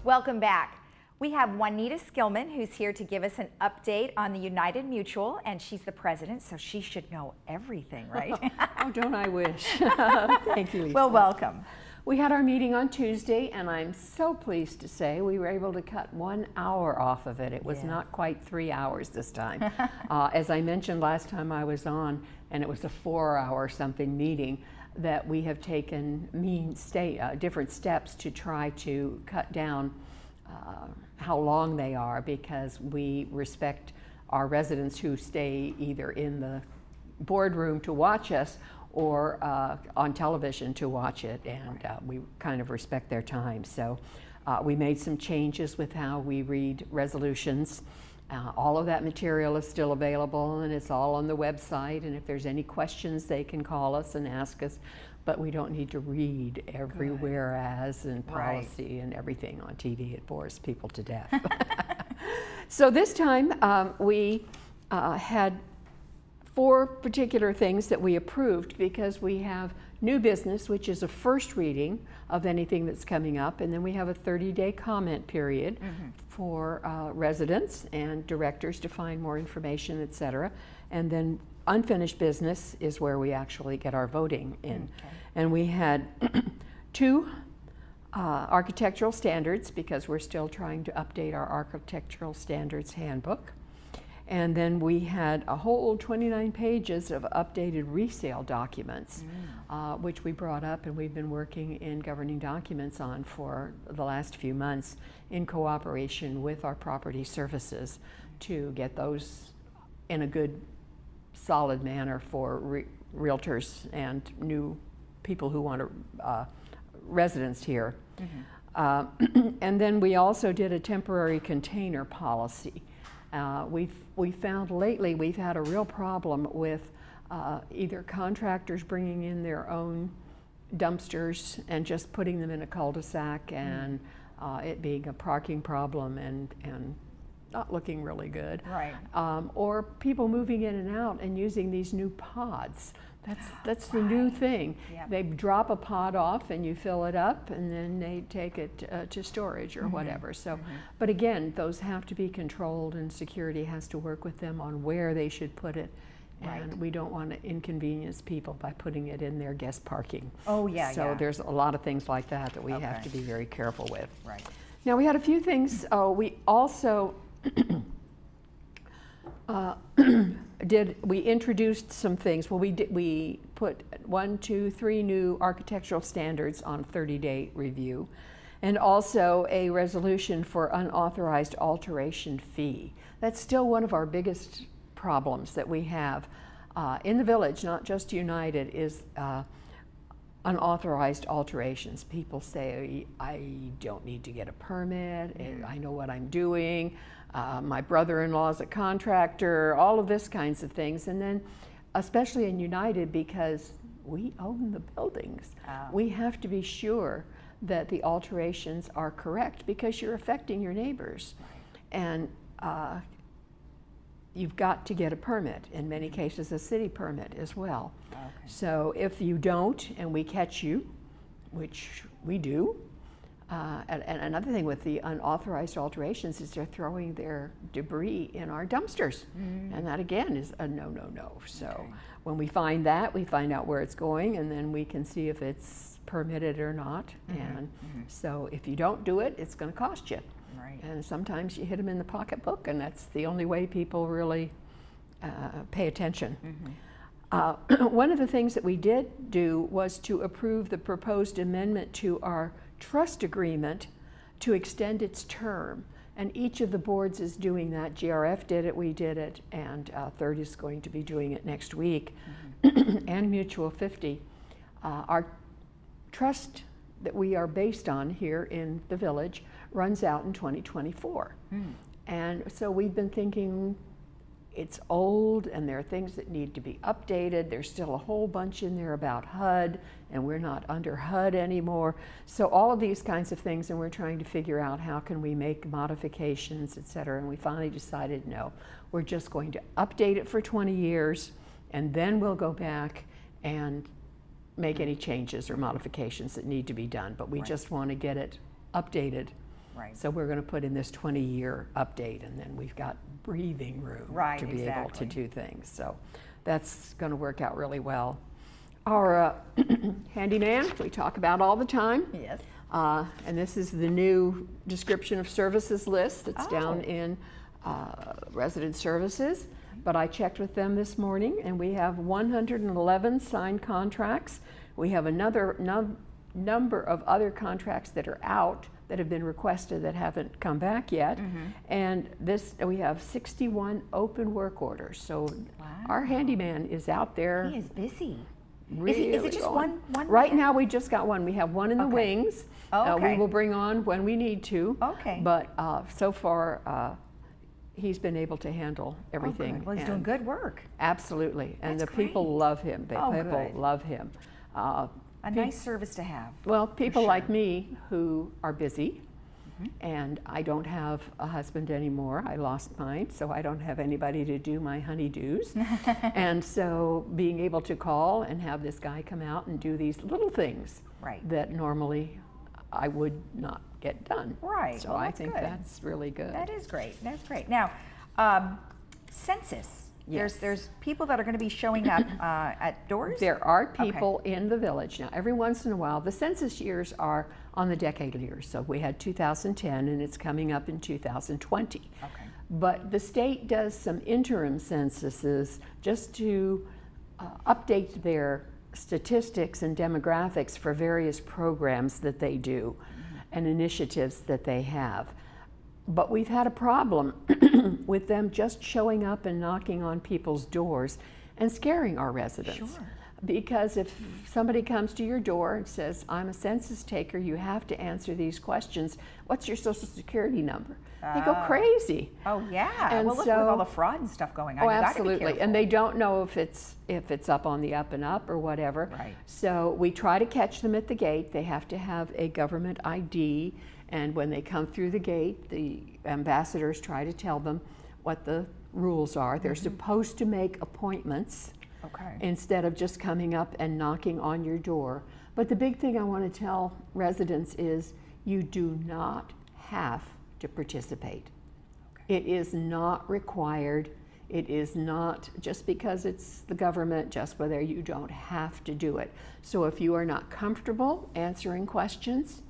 Welcome back. We have Juanita Skillman, who's here to give us an update on the United Mutual, and she's the president, so she should know everything, right? Oh, don't I wish. Thank you, Lisa. Well, welcome. We had our meeting on Tuesday, and I'm so pleased to say we were able to cut 1 hour off of it. It was not quite 3 hours this time. As I mentioned last time I was on, and it was a 4-hour something meeting, that we have taken different steps to try to cut down how long they are, because we respect our residents who stay either in the boardroom to watch us or on television to watch it, and we kind of respect their time. So we made some changes with how we read resolutions. All of that material is still available, and it's all on the website, and if there's any questions they can call us and ask us, but we don't need to read every whereas and policy and everything on TV. It bores people to death. So this time we had 4 particular things that we approved, because we have new business, which is a first reading of anything that's coming up, and then we have a 30-day comment period for residents and directors to find more information, etc. And then unfinished business is where we actually get our voting in. And we had 2 architectural standards, because we're still trying to update our architectural standards handbook. And then we had a whole 29 pages of updated resale documents, which we brought up, and we've been working in governing documents on for the last few months in cooperation with our property services to get those in a good, solid manner for realtors and new people who want to, residents here. And then we also did a temporary container policy. We found lately we've had a real problem with either contractors bringing in their own dumpsters and just putting them in a cul-de-sac, and it being a parking problem and not looking really good. Right. Or people moving in and out and using these new pods. That's the new thing. They drop a pod off and you fill it up, and then they take it to storage or whatever. So, but again, those have to be controlled, and security has to work with them on where they should put it. And we don't want to inconvenience people by putting it in their guest parking. So there's a lot of things like that that we have to be very careful with. Now we had a few things. We also we introduced some things. Well, we put 1, 2, 3 new architectural standards on 30-day review, and also a resolution for unauthorized alteration fee. That's still one of our biggest problems that we have in the village, not just United, is unauthorized alterations. People say, I don't need to get a permit, I know what I'm doing. My brother-in-law is a contractor, all of this kinds of things. And then, especially in United, because we own the buildings, we have to be sure that the alterations are correct, because you're affecting your neighbors. And you've got to get a permit, in many cases a city permit as well. So if you don't, and we catch you, which we do, and another thing with the unauthorized alterations is they're throwing their debris in our dumpsters. And that again is a no. So when we find that, we find out where it's going, and then we can see if it's permitted or not. And so if you don't do it, it's going to cost you. And sometimes you hit them in the pocketbook, and that's the only way people really pay attention. One of the things that we did do was to approve the proposed amendment to our trust agreement to extend its term, and each of the boards is doing that. GRF did it, we did it, and Third is going to be doing it next week, and Mutual 50. Our trust that we are based on here in the village runs out in 2024. And so we've been thinking, it's old and there are things that need to be updated. There's still a whole bunch in there about HUD, and we're not under HUD anymore. So all of these kinds of things, and we're trying to figure out how can we make modifications, et cetera. And we finally decided, no, we're just going to update it for 20 years, and then we'll go back and make any changes or modifications that need to be done. But we just want to get it updated Right. So we're going to put in this 20-year update, and then we've got breathing room Right, to be able to exactly. do things. So that's going to work out really well. Our handyman, we talk about all the time. Yes. And this is the new description of services list that's down Oh. in resident services. But I checked with them this morning, and we have 111 signed contracts. We have another number of other contracts that are out that have been requested that haven't come back yet. And we have 61 open work orders. So our handyman is out there. He is busy. Really is it just going. one Right man? now, we just got one. We have one in the Okay. wings. Oh, okay. We will bring on when we need to. Okay. But so far, he's been able to handle everything. Oh, good. Well, he's doing and good work. Absolutely. And That's the people great. love him. The Oh, people good. love him. A nice service to have. Well, people sure. like me who are busy, and I don't have a husband anymore. I lost mine, so I don't have anybody to do my honeydews. And so being able to call and have this guy come out and do these little things Right. that normally I would not get done. Right. So Well, I that's think good. that's really good. That is great. That's great. Now, census. Yes. There's people that are going to be showing up at doors. There are people in the village now. Every once in a while, the census years are on the decade years. So we had 2010, and it's coming up in 2020. Okay. But the state does some interim censuses just to update their statistics and demographics for various programs that they do and initiatives that they have. But we've had a problem with them just showing up and knocking on people's doors and scaring our residents. Sure. Because if somebody comes to your door and says, I'm a census taker, you have to answer these questions. What's your social security number? They go crazy. Oh yeah. And well, look, so- with all the fraud and stuff going on, Oh, you gotta be absolutely. careful. And they don't know if it's up on the up and up or whatever. Right. So we try to catch them at the gate. They have to have a government ID, and when they come through the gate, the ambassadors try to tell them what the rules are. They're supposed to make appointments Okay. instead of just coming up and knocking on your door. But the big thing I want to tell residents is you do not have to participate. It is not required. It is not just because it's the government, just whether you don't have to do it. So if you are not comfortable answering questions,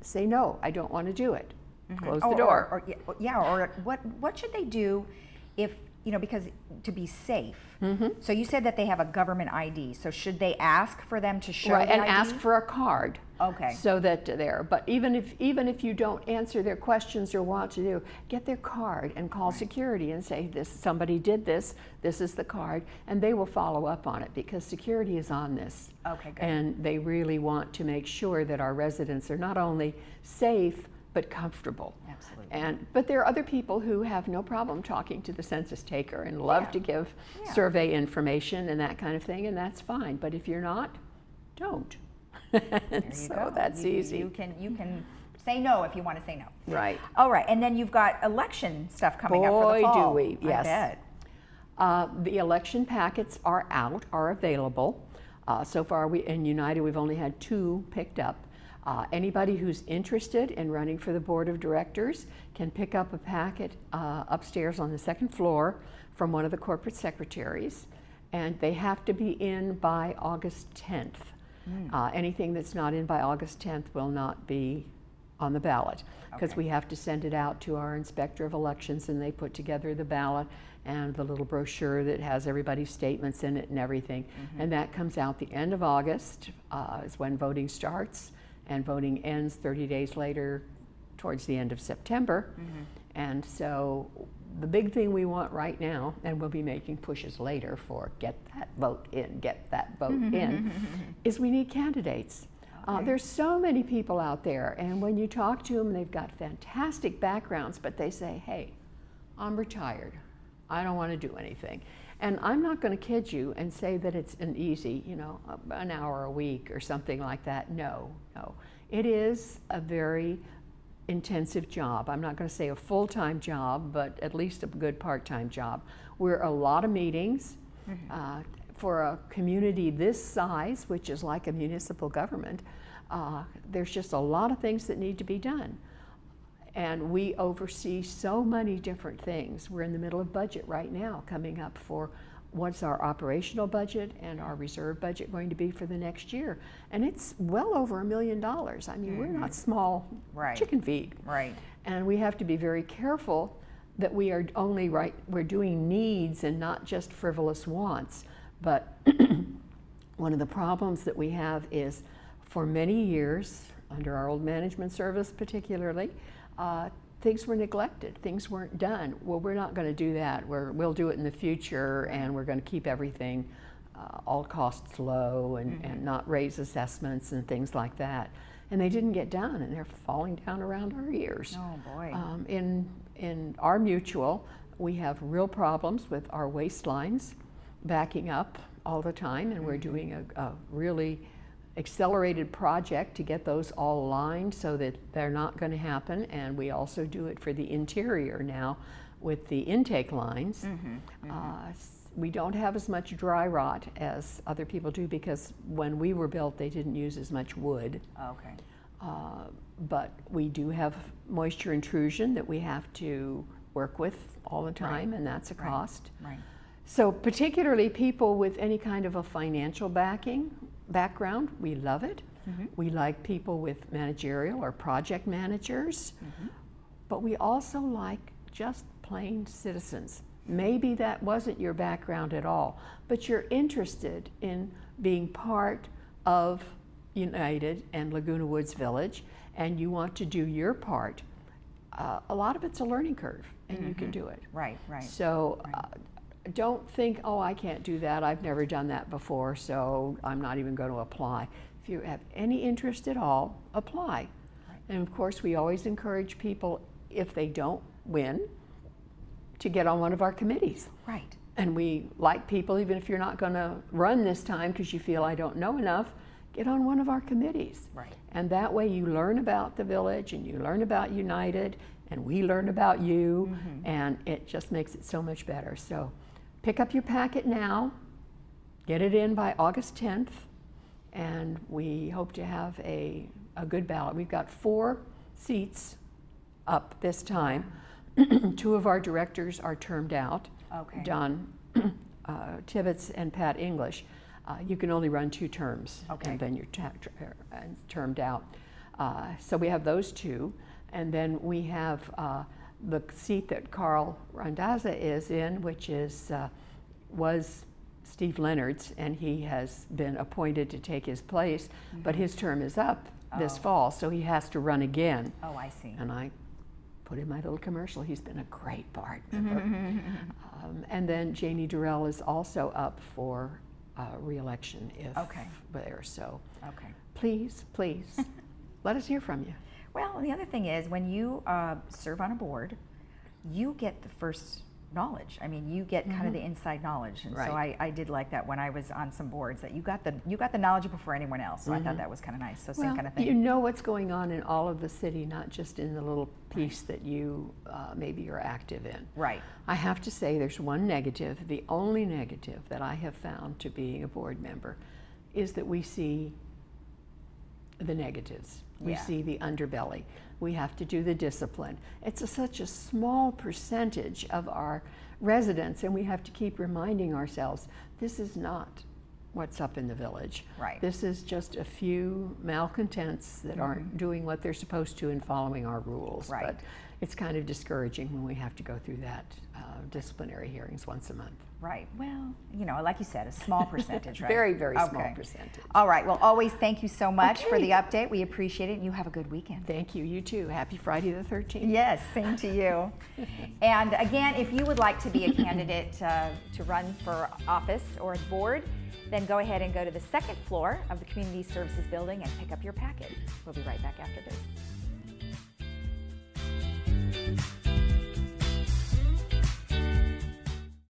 say no, I don't want to do it. Close the door. Or what should they do if, because to be safe. So you said that they have a government ID. So should they ask for them to show Right, the and ID? ask for a card. Okay. So that they're, but even if you don't answer their questions or want to do, get their card and call security and say, somebody did this is the card, and they will follow up on it because security is on this. Okay, good. And they really want to make sure that our residents are not only safe, but comfortable. Absolutely. But there are other people who have no problem talking to the census taker and love to give survey information and that kind of thing, and that's fine. But if you're not, don't. There you So go. that's easy. You can say no if you want to say no. Right. All right, and then you've got election stuff coming up for the Boy, fall. do we, yes. I bet. The election packets are out, are available. So far, in United, we've only had 2 picked up. Anybody who's interested in running for the board of directors can pick up a packet upstairs on the 2nd floor from one of the corporate secretaries, and they have to be in by August 10th. Anything that's not in by August 10th will not be on the ballot because Okay. we have to send it out to our inspector of elections, and they put together the ballot and the little brochure that has everybody's statements in it and everything. And that comes out the end of August is when voting starts, and voting ends 30 days later towards the end of September. And so the big thing we want right now, and we'll be making pushes later for get that vote in, get that vote in, is we need candidates. There's so many people out there, and when you talk to them, they've got fantastic backgrounds, but they say, hey, I'm retired. I don't want to do anything. And I'm not going to kid you and say that it's an easy, an hour a week or something like that. No. It is a very intensive job. I'm not going to say a full-time job, but at least a good part-time job. We're a lot of meetings. For a community this size, which is like a municipal government, there's just a lot of things that need to be done. And we oversee so many different things. We're in the middle of budget right now, coming up for what's our operational budget and our reserve budget going to be for the next year. And it's well over $1 million. I mean, we're not small chicken feed. Right. And we have to be very careful that we are we're doing needs and not just frivolous wants. But one of the problems that we have is for many years, under our old management service particularly, things were neglected, things weren't done. Well, we're not going to do that. We'll do it in the future, and we're going to keep everything, all costs low, and not raise assessments and things like that. And they didn't get done, and they're falling down around our ears. Oh boy. In our mutual, we have real problems with our waste lines backing up all the time, and we're doing a really accelerated project to get those all aligned so that they're not going to happen. And we also do it for the interior now with the intake lines. We don't have as much dry rot as other people do because when we were built they didn't use as much wood. Okay. But we do have moisture intrusion that we have to work with all the time, and that's a cost. Right. So particularly people with any kind of a financial background, we love it. We like people with managerial or project managers, but we also like just plain citizens. Maybe that wasn't your background at all, but you're interested in being part of United and Laguna Woods Village, and you want to do your part. A lot of it's a learning curve, and you can do it. Right. So don't think, oh, I can't do that. I've never done that before, so I'm not even going to apply. If you have any interest at all, apply. And of course, we always encourage people, if they don't win, to get on one of our committees. Right. And we like people, even if you're not going to run this time because you feel I don't know enough, get on one of our committees. Right. And that way you learn about the village and you learn about United and we learn about you, and it just makes it so much better. So pick up your packet now, get it in by August 10th, and we hope to have a good ballot. We've got 4 seats up this time. 2 of our directors are termed out, Don Tibbetts and Pat English. You can only run 2 terms, and then you're termed out. So we have those 2, and then we have the seat that Carl Randazza is in, which was Steve Leonard's, and he has been appointed to take his place, but his term is up this fall, so he has to run again. Oh, I see. And I put in my little commercial. He's been a great partner. And then Janie Durrell is also up for re-election if there. So please, let us hear from you. Well, the other thing is when you serve on a board, you get the first knowledge. I mean, you get kind of the inside knowledge, and so I did like that when I was on some boards that you got the knowledge before anyone else. So I thought that was kind of nice. So same kind of thing. You know what's going on in all of the city, not just in the little piece that you maybe you're active in. Right. I have to say, there's one negative. The only negative that I have found to being a board member is that we see the negatives. We see the underbelly. We have to do the discipline. It's such a small percentage of our residents, and we have to keep reminding ourselves, this is not what's up in the village. Right. This is just a few malcontents that aren't doing what they're supposed to and following our rules. Right. But it's kind of discouraging when we have to go through that disciplinary hearings once a month. Right. Well, you know, like you said, a small percentage, right? Very, very small percentage. All right. Well, always thank you so much for the update. We appreciate it, and you have a good weekend. Thank you. You too. Happy Friday the 13th. Yes, same to you. And again, if you would like to be a candidate to run for office or board, then go ahead and go to the second floor of the Community Services Building and pick up your packet. We'll be right back after this.